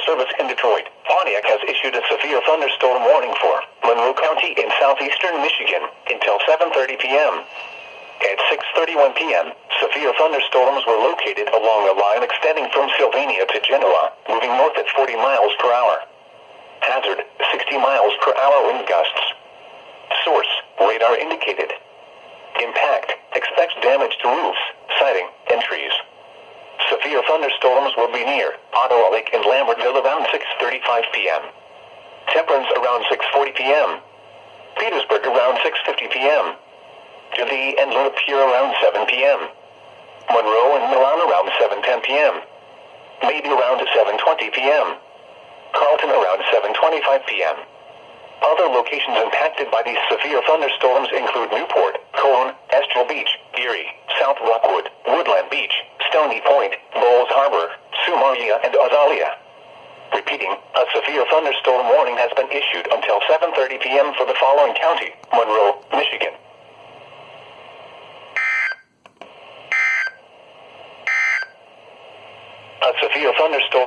service in Detroit. Pontiac has issued a severe thunderstorm warning for Monroe County in southeastern Michigan until 7:30 p.m. At 6:31 p.m., severe thunderstorms were located along a line extending from Sylvania to Genoa, moving north at 40 miles per hour. Hazard, 60 miles per hour wind gusts. Source, radar indicated. Impact, expects damage to roofs, siding, and trees. Severe thunderstorms will be near Ottawa Lake and Lambertville around 6:35 p.m. Temperance around 6:40 p.m. Petersburg around 6:50 p.m. Dundee and Luna Pier around 7 p.m. Monroe and Milan around 7:10 p.m. Maybe around 7:20 p.m. Carlton around 7:25 p.m. Other locations impacted by these severe thunderstorms include Newport, Cone, Estral Beach, Erie, South Rockwood, Woodland Beach, Stony Point, Bowles Harbor, Sylvania, and Azalea. Repeating, a severe thunderstorm warning has been issued until 7:30 p.m. for the following county: Monroe, Michigan. A severe thunderstorm